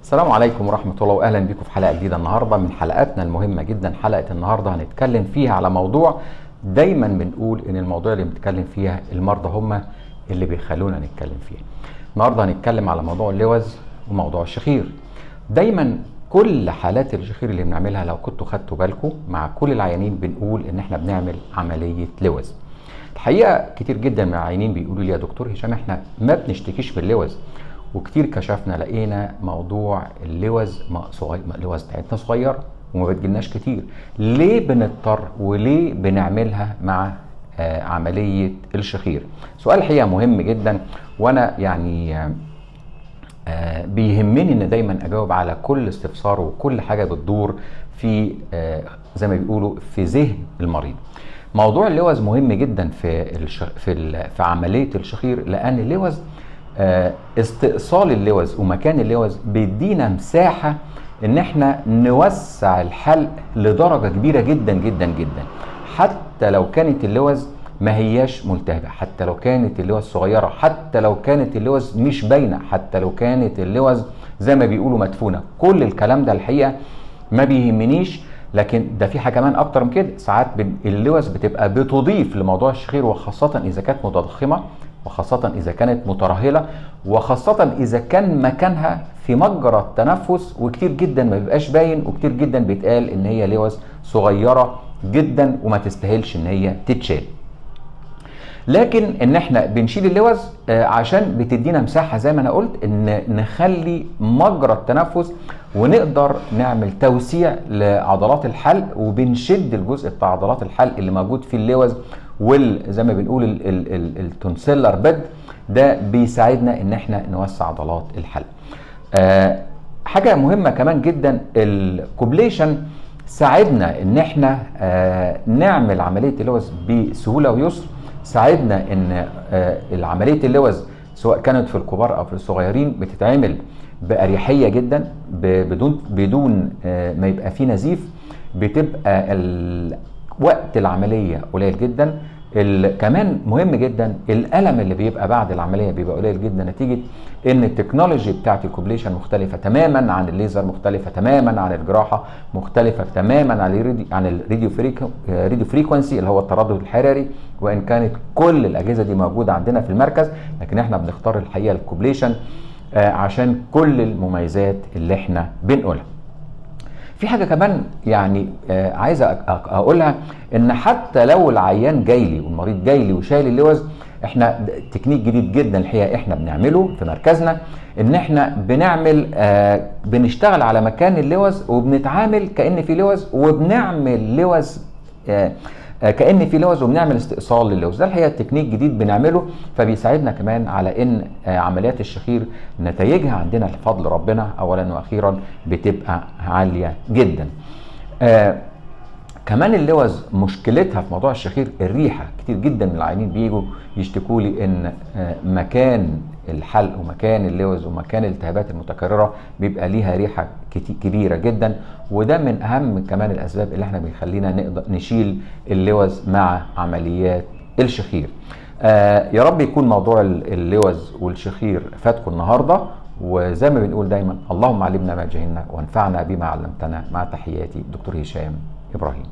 السلام عليكم ورحمة الله وأهلا بكم في حلقة جديدة النهاردة من حلقاتنا المهمة جدا. حلقة النهاردة هنتكلم فيها على موضوع دايما بنقول إن الموضوع اللي بنتكلم فيها المرضى هم اللي بيخلونا نتكلم فيها. النهاردة هنتكلم على موضوع اللوز وموضوع الشخير. دايما كل حالات الشخير اللي بنعملها لو كنتوا خدتوا بالكم مع كل العيانين بنقول إن احنا بنعمل عملية لوز. الحقيقة كتير جدا من العيانين بيقولوا لي يا دكتور هشام احنا ما بنشتكيش من اللوز، وكتير كشفنا لقينا موضوع اللوز اللوز بتاعتنا صغيره وما بتجيلناش كتير. ليه بنضطر وليه بنعملها مع عمليه الشخير؟ سؤال الحقيقه مهم جدا، وانا يعني بيهمني ان دايما اجاوب على كل استفسار وكل حاجه بتدور في زي ما بيقولوا في ذهن المريض. موضوع اللوز مهم جدا في عمليه الشخير، لان اللوز استئصال اللوز ومكان اللوز بيدينا مساحة ان احنا نوسع الحلق لدرجة كبيرة جدا جدا جدا، حتى لو كانت اللوز ما هياش ملتهبة، حتى لو كانت اللوز صغيرة، حتى لو كانت اللوز مش باينة، حتى لو كانت اللوز زي ما بيقولوا مدفونة. كل الكلام ده الحقيقة ما بيهمنيش، لكن ده في حاجة كمان اكتر من كده. ساعات اللوز بتبقى بتضيف لموضوع الشخير، وخاصة اذا كانت متضخمة، وخاصة إذا كانت مترهلة، وخاصة إذا كان مكانها في مجرى التنفس، وكتير جدا ما بيبقاش باين، وكتير جدا بيتقال إن هي لوز صغيرة جدا وما تستاهلش إن هي تتشال. لكن إن إحنا بنشيل اللوز عشان بتدينا مساحة زي ما أنا قلت إن نخلي مجرى التنفس، ونقدر نعمل توسيع لعضلات الحلق، وبنشد الجزء بتاع عضلات الحلق اللي موجود في اللوز زي ما بنقول التونسيلر بيد ده بيساعدنا ان احنا نوسع عضلات الحلق. حاجه مهمه كمان جدا، الكوبليشن ساعدنا ان احنا نعمل عمليه اللوز بسهوله ويسر. ساعدنا ان العمليه اللوز سواء كانت في الكبار او في الصغيرين بتتعمل باريحيه جدا، بدون ما يبقى فيه نزيف. بتبقى وقت العملية قليل جدا. كمان مهم جدا الألم اللي بيبقى بعد العملية بيبقى قليل جدا، نتيجة ان التكنولوجي بتاعت الكوبليشن مختلفة تماما عن الليزر، مختلفة تماما عن الجراحة، مختلفة تماما عن الراديو فريكونسي اللي هو التردد الحراري. وان كانت كل الأجهزة دي موجودة عندنا في المركز، لكن احنا بنختار الحقيقة الكوبليشن عشان كل المميزات اللي احنا بنقولها. في حاجة كمان يعني عايز اقولها، ان حتى لو العيان جاي لي والمريض جاي لي وشايل اللوز، احنا تكنيك جديد جدا الحقيقة احنا بنعمله في مركزنا، ان احنا بنشتغل على مكان اللوز وبنتعامل كأن في لوز، وبنعمل لوز كأن في لوز، وبنعمل استئصال للوز. ده الحقيقة تكنيك جديد بنعمله، فبيساعدنا كمان على ان عمليات الشخير نتائجها عندنا بفضل ربنا اولا واخيرا بتبقى عالية جدا. كمان اللوز مشكلتها في موضوع الشخير الريحة. كتير جدا من العيانين بيجوا يشتكوا لي ان مكان الحلق ومكان اللوز ومكان الالتهابات المتكررة بيبقى ليها ريحة كبيرة جدا، وده من اهم كمان الاسباب اللي احنا بيخلينا نقدر نشيل اللوز مع عمليات الشخير. يا رب يكون موضوع اللوز والشخير فاتكم النهاردة، وزي ما بنقول دايما اللهم علمنا ما جهلنا وانفعنا بما علمتنا. مع تحياتي دكتور هشام إبراهيم.